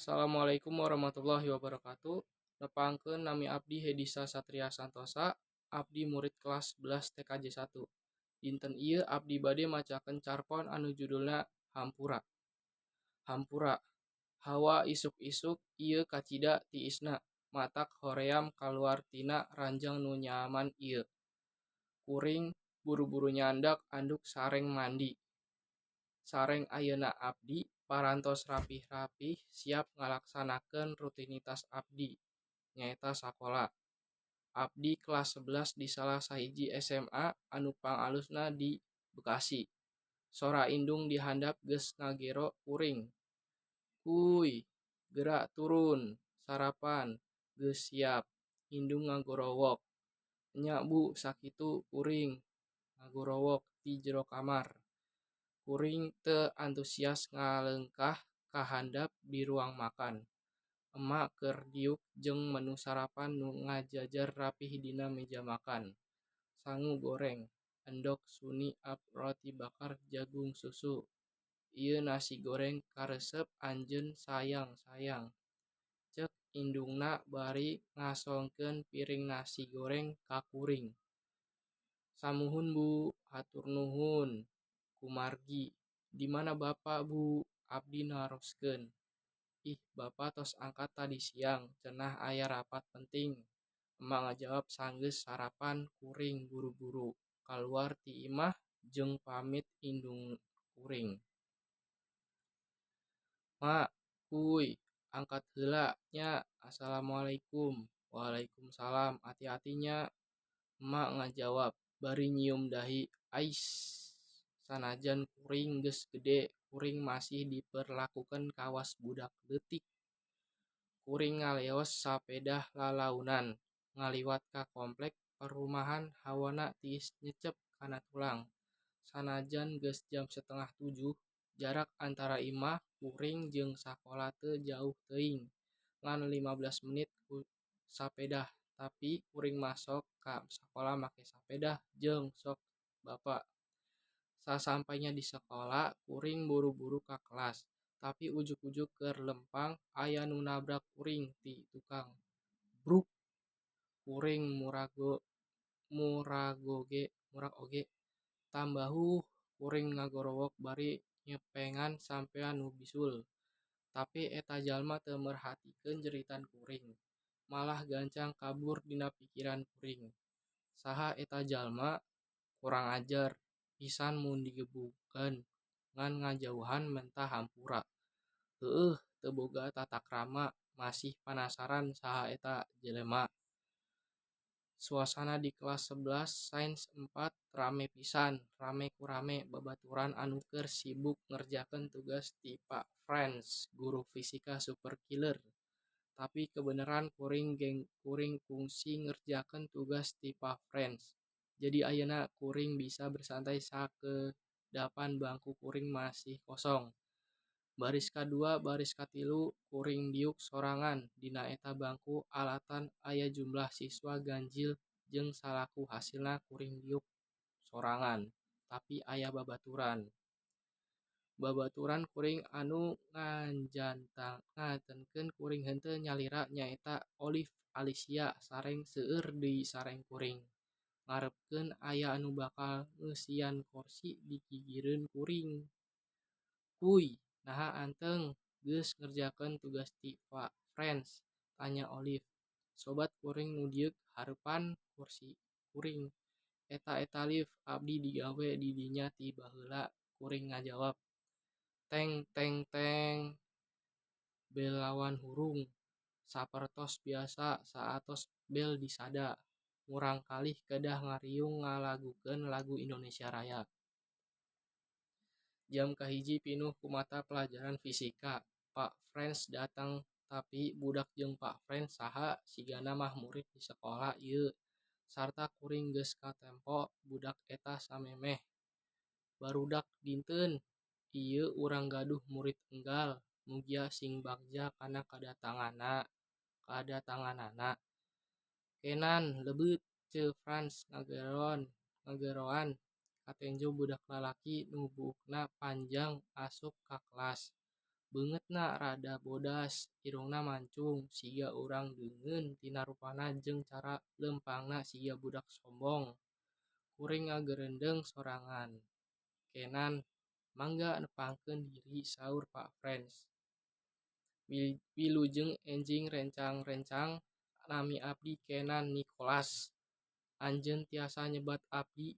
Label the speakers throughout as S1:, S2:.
S1: Assalamualaikum warahmatullahi wabarakatuh. Nepangkeun nami abdi Hedisa Satria Santosa, abdi murid kelas 11 TKJ 1. Dinten ieu abdi bade macakeun carpon anu judulna Hampura. Hampura. Hawa isuk-isuk ieu kacida tiisna, matak hoream kaluar tina ranjang nu nyaman ieu. Kuring buru-buru nyandak anduk sareng mandi. Sareng ayeuna abdi parantos rapih-rapih siap ngalaksanakeun rutinitas abdi, nyaeta sakola. Abdi kelas 11 di salah sahiji SMA anu pangalusna di Bekasi. Sora indung di handap geus ngagero kuring. Kuy, geura turun, sarapan, geus siap. Indung ngagorowok. Nya bu sakitu kuring ngagorowok ti jero kamar. Kuring teu antusias ngaleungkah ka handap di ruang makan. Emak keur diuk jeung menu sarapan nu ngajajar rapih dina meja makan. Sangu goreng, endog suni up roti bakar jagung susu. Ieu nasi goreng karesep anjeun sayang-sayang. Ceuk indungna bari ngasongkeun piring nasi goreng ka kuring. Samuhun bu, hatur nuhun. Kumargi, di mana Bapak bu? Abdi naroskeun. Ih Bapak tos angkat tadi siang, cenah aya rapat penting. Emak ngajawab sanggeus sarapan kuring buru-buru kaluar ti imah jeung pamit indung kuring. Mak, kuy, angkat heula nya. Assalamualaikum. Waalaikumsalam. Hati-hati nya. Emak ngajawab bari nyium dahi. Ais. Sanajan kuring geus gede, kuring masih diperlakukeun kawas budak leutik. Kuring ngaleos sapedah lalaunan, ngaliwat ka komplek perumahan hawana tiis nyecep kana tulang. Sanajan geus jam 6.30, jarak antara imah kuring jeung sakola teu jauh teuing, ngan 15 menit ku sapedah. Tapi kuring masok ka sakola make sapedah jeung sok Bapak. Sasampainya di sekolah, kuring buru-buru ka kelas. Tapi ujuk-ujuk keur lempang aya nu nabrak kuring ti tukang. Bruk, kuring murag oge. Tambahuh kuring ngagorowok bari nyepengan sampean nu bisul. Tapi eta jalma teu merhatikeun jeritan kuring. Malah gancang kabur dina pikiran kuring. Saha eta jalma? Kurang ajar pisan mun digebukeun ngan ngajauhan mentah hampura. Heueuh teu boga tatakrama, masih panasaran saha eta jelema. Suasana di kelas 11 Sains 4 rame pisan, rame ku rame babaturan anu keur sibuk ngerjakeun tugas ti Pak Frans, guru fisika super killer. Tapi kebeneran kuring kungsi ngerjakeun tugas ti Pak Frans. Jadi ayeuna kuring bisa bersantai sakedapan bangku kuring masih kosong. Baris kadua, baris katilu, kuring diuk sorangan. Dina eta bangku alatan aya jumlah siswa ganjil jeung salaku hasilna kuring diuk sorangan. Tapi aya babaturan. Babaturan kuring anu ngajantenkeun kuring henteu nyalira nyaeta Olive Alicia sareng seueur deui sareng kuring. Ngarepkeun aya anu bakal ngeusian korsi di gigireun kuring. Kuy, naha anteng? Geus ngerjakeun tugas ti Pak Frans? Tanya Olive. Sobat kuring nu dieuk hareupan kursi kuring. Eta Liv, abdi digawe di dinya ti baheula, kuring ngajawab. Teng teng teng. Bel lawan hurung. Sapertos biasa saatos bel disada. Murang kalih kedah ngariung ngalagukeun lagu Indonesia Raya. Jam kahiji pinuh ku mata pelajaran fisika. Pak Frans datang tapi budak jeung Pak Frans saha sigana mah murid di sakola ieu. Sarta kuring geus katempo budak eta samemeh. Barudak dinten ieu urang gaduh murid enggal, mugia sing bagja kana kadatanganana. Kenan leubeut ceu Frans ngageroan katenjo budak lalaki nu buukna panjang asup ka kelas. Beungeutna rada bodas, irungna mancung, siga urang deungeun tina rupana jeung cara lempangna siga budak sombong. Kuring ngagereundeung sorangan. Kenan, mangga nepangkeun diri, saur Pak Frans. Wilujeng enjing rencang-rencang nami abdi Kenan Nicholas. Anjeun tiasa nyebat abdi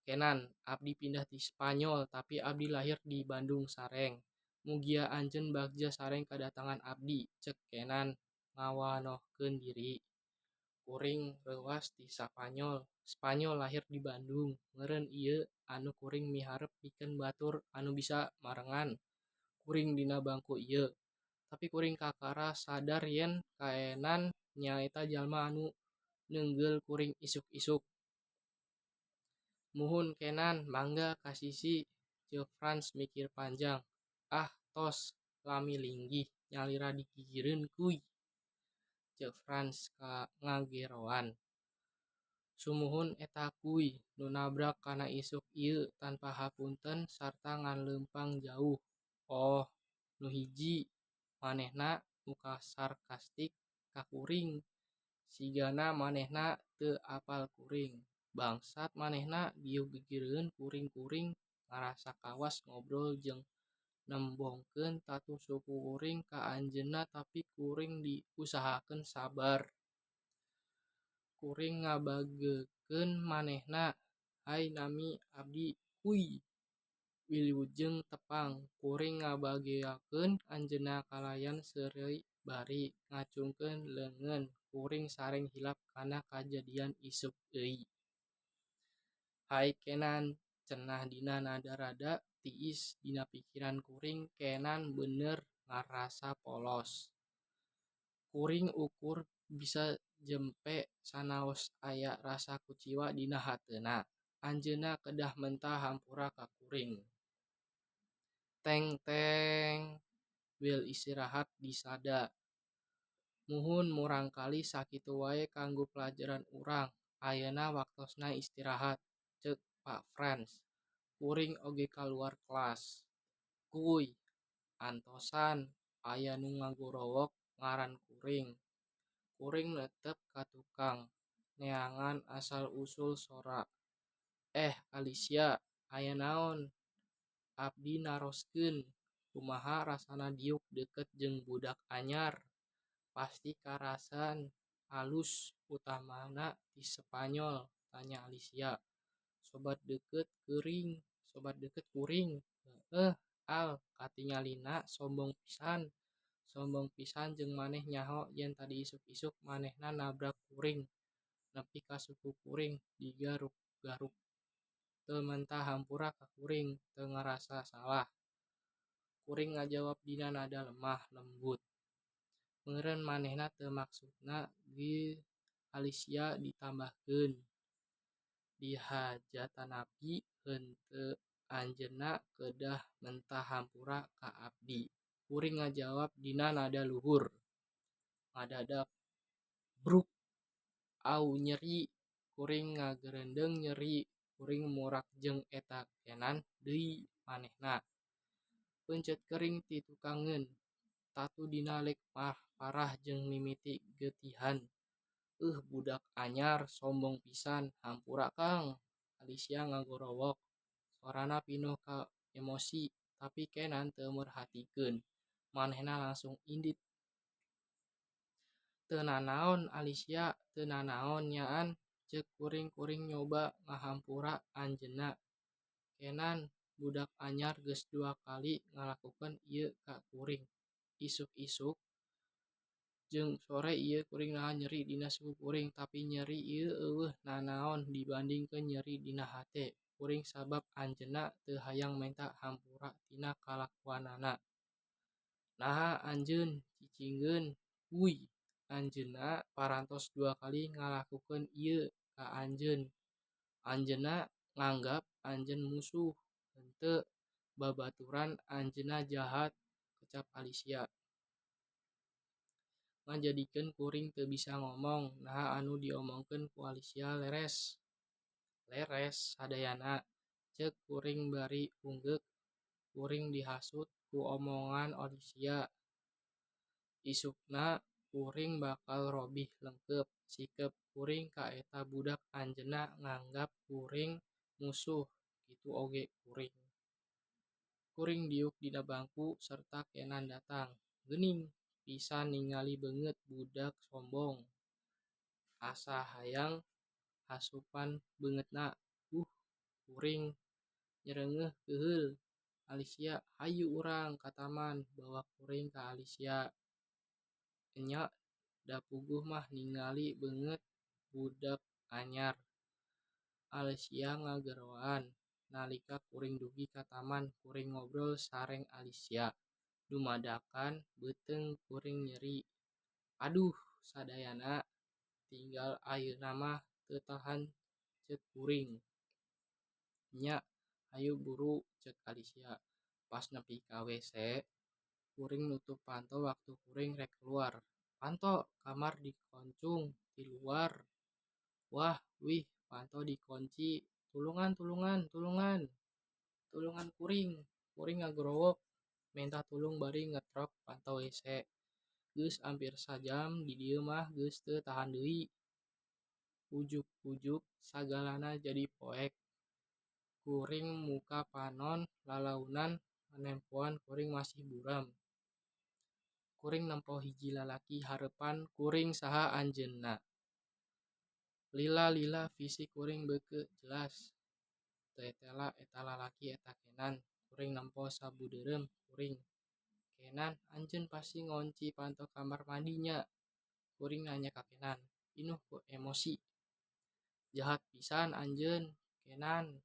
S1: Kenan. Abdi pindah ti Spanyol tapi abdi lahir di Bandung sareng. Mugia anjeun bagja sareng kadatangan abdi, ceuk Kenan ngawanohkeun diri. Kuring reuwas ti Spanyol. Spanyol lahir di Bandung. Meureun ieu anu kuring miharep pikeun batur anu bisa marengan kuring dina bangku ieu. Tapi kuring kakara sadar yen Kenan nyaeta jalma anu neunggeul kuring isuk-isuk. Muhun Kenan, mangga kasisi, ceuk Frans mikir panjang. Ah tos, lami linggih nyalira digigireun kuy, ceuk Frans ngageroan. Sumuhun eta kuy, nu nabrak kana isuk ieu tanpa hapunten sarta ngan leumpang jauh. Oh, nu hiji, manehna muka sarkastik ka kuring, sigana manehna teu apal kuring. Bangsat manehna dieu-gigireun kuring-kuring ngarasa kawas ngobrol jeung nembongkeun tatu suku kuring ka anjeunna tapi kuring diusahakeun sabar. Kuring ngabagekeun manehna, "Hai nami abdi kuy." Wilujeng tepang, kuring ngabageakeun anjeunna kalayan seureuy bari ngacungkeun leungeun. Kuring sareng hilap kana kajadian isuk euy. "Hai Kenan," cenah dina nada rada tiis dina pikiran kuring. Kenan beuneur ngarasa polos. Kuring ukur bisa jempe sanaos aya rasa kuciwa dina hateuna. Anjeunna kedah mentah hampura ka kuring. Teng-teng, bel istirahat disada. Muhun murangkalih sakitu wae kanggo pelajaran urang. Ayeuna waktosna istirahat, ceuk Pak Frans. Kuring oge kaluar kelas. Kuy, antosan aya nu ngagorowok ngaran kuring. Kuring neutep ka tukang, neangan asal-usul sora. Alicia, aya naon? Abdi naroskeun. Kumaha rasana diuk deukeut jeung budak anyar? Pasti karasan alus utamana ti Spanyol, tanya Alicia. Sobat deukeut kuring. Heueuh, Al, katingalina sombong pisan. Sombong pisan jeung maneh nyaho yen tadi isuk-isuk manehna nabrak kuring, nepi ka suku kuring digaruk-garuk. Teu mentah hampura ka kuring, teu ngarasa salah. Kuring ngajawab dina nada lemah lembut. Meureun manehna teu maksudna ge. Alicia ditambahkeun. Dihajatanapi henteu anjeunna kedah mentah hampura ka abdi. Kuring ngajawab dina nada luhur. Ngadadak bruk, au nyeri. Kuring ngagereundeung nyeri. Kuring murak jeung eta Kenan deui manehna. Peunceut kering ti tukangeun. Tatu dina lek parah jeung mimiti geutihan. Budak anyar, sombong pisan, hampura Kang. Alicia ngagorowok. Suarana pinuh ka emosi, tapi Kenan teu merhatikeun. Manehna langsung indit. "Teu nanaon Alicia, teu nanaon nyaan," ceuk kuring nyoba ngahampura anjeunna. "Kenan, budak anyar geus 2 kali ngalakukeun ieu ka kuring. Isuk-isuk jeung sore ieu kuring nahan nyeri dina suku kuring, tapi nyeri ieu eueuh nanaon dibandingkeun nyeri dina hate. Kuring sabab anjeunna teu hayang menta hampura tina kalakuanana." "Naha anjeun cicinggeun kuy, anjeunna parantos 2 kali ngalakukeun ieu ka anjeun. Anjeunna nganggap anjeun musuh, henteu babaturan anjeunna jahat," kecap Alicia. Ngajadikeun kuring teu bisa ngomong. Naha anu diomongkeun ku Alicia leres. "Leres sadayana," ceuk kuring bari unggeuk. Kuring dihasut ku omongan Olivia. Isukna kuring bakal robih lengkep. Sikep kuring ka eta budak anjeunna nganggap kuring musuh, kitu oge kuring. Kuring diuk dina bangku serta Kenan datang. Geuning pisan ningali beungeut budak sombong. Asa hayang hasupan beungeutna. Kuring nyereungeuh keheul. Alicia, hayu urang ka taman, bawa kuring ka Alicia. Enya da puguh mah ningali beungeut budak anyar. Alicia ngageroan. Nalika kuring dugi ka taman, kuring ngobrol sareng Alicia. Dumadakan beuteung kuring nyeri. Aduh, sadayana tinggal ayeuna mah teu tahan ceuk kuring. Nya, hayu buru ceuk Alicia. Pas nepi ka WC, kuring nutup panto waktu kuring rek keluar. Panto, kamar dikoncung ti luar. Wah, wih, panto dikonci. Tulungan, tulungan, tulungan. Tulungan kuring. Kuring ngagrowok menta tulung bari ngetrok panto WC. Geus ampir sajam di dieu mah geus teu tahan deui. Ujuk-ujuk sagalana jadi poek. Kuring muka panon lalaunan panempoan kuring masih buram. Kuring nempo hiji lalaki hareupan kuring saha anjeunna. Lila fisik kuring beukeu jelas. Teu etela eta lalaki eta Kenan. Kuring nempo sabudeureum kuring. Kenan, anjeun pasti ngonci panto kamar mandi nya? Kuring nanya ka Kenan. Inuh ku emosi. Jahat pisan anjeun, Kenan.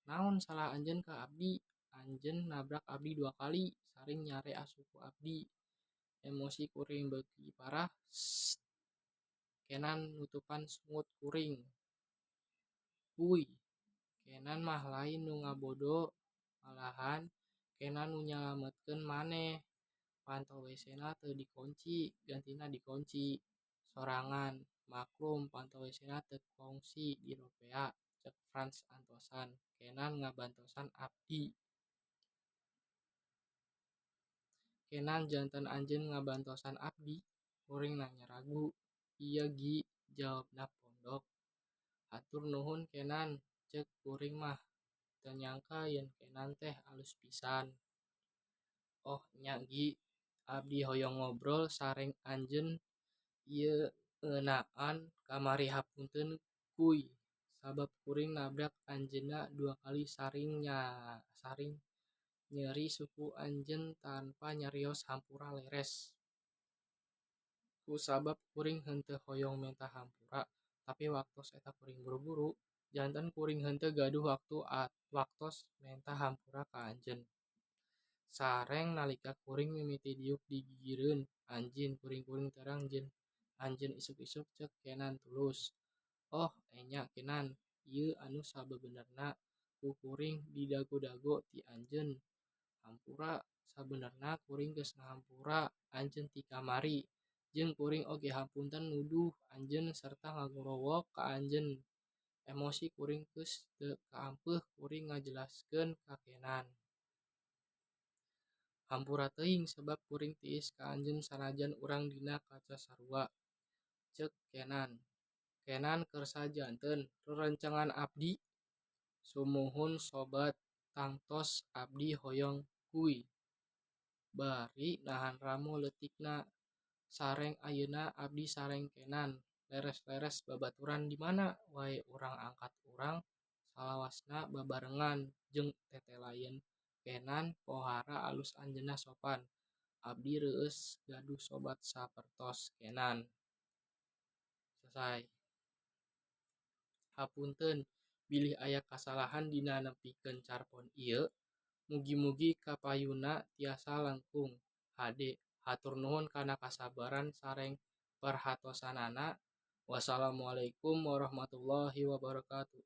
S1: Naon salah anjeun ka abdi? Anjeun nabrak abdi 2 kali, saring nyare asu ku abdi. Emosi kuring beuki parah. Kenan nutupan sungut kuring. Kuy, Kenan mah lain nu ngabodo, malahan Kenan nu nyalametkeun maneh. Panto WC-na teu dikonci, gantina dikonci. Sorangan, maklum panto WC-na teu kongsi di ropea, ceuk Frans antosan. Kenan ngabantosan abdi. Kenan janten anjeun ngabantosan abdi? Kuring nanya ragu. Ieu Gi, jawabna pondok. Hatur nuhun Kenan, ceuk kuring mah teu nyangka yen Kenan teh alus pisan. Oh nya Gi, abdi hoyong ngobrol sareng anjeun ieu eunaan kamari hapunten kuy. Sabab kuring nabrak anjeunna 2 kali saring nyeri suku anjeun tanpa nyarios hampura leres. Kusabab kuring henteu hoyong menta hampura, tapi waktos eta kuring buru-buru, janten kuring henteu gaduh waktos menta hampura ka anjeun. Sareng nalika kuring mimiti diuk digigireun anjeun, kuring-kuring terang jeung anjeun isuk-isuk ceuk Kenan tulus. Oh enya Kenan, ieu anu sabebenerna ku kuring didago-dago ti anjeun. Hampura, sabenerna kuring geus ngahampura anjeun ti kamari. Jeung kuring oge hapunten nuduh anjeun sarta ngagrowok ka anjeun. Emosi kuring geus teu kaampeuh kuring ngajelaskeun ka Kenan. Hampura teuing sabab kuring tiis ka anjeun sanajan urang dina kaca sarua, ceuk Kenan. Kenan keur sajanten rerencangan abdi? Sumuhun sobat, tangtos abdi hoyong kuy. Bari nahan ramo leutikna. Sareng ayeuna abdi sareng Kenan leres-leres babaturan di mana wae urang angkat urang salawasna babarengan jeung tetelayeun Kenan pohara alus anjeunna sopan. Abdi reueus gaduh sobat sapertos Kenan. Selesai. Hapunten bilih aya kasalahan dina nepikeun carpon ieu. Mugi-mugi kapayuna tiasa langkung. Hade. Hatur nuhun kana kasabaran sareng perhatosanana. Wassalamualaikum warahmatullahi wabarakatuh.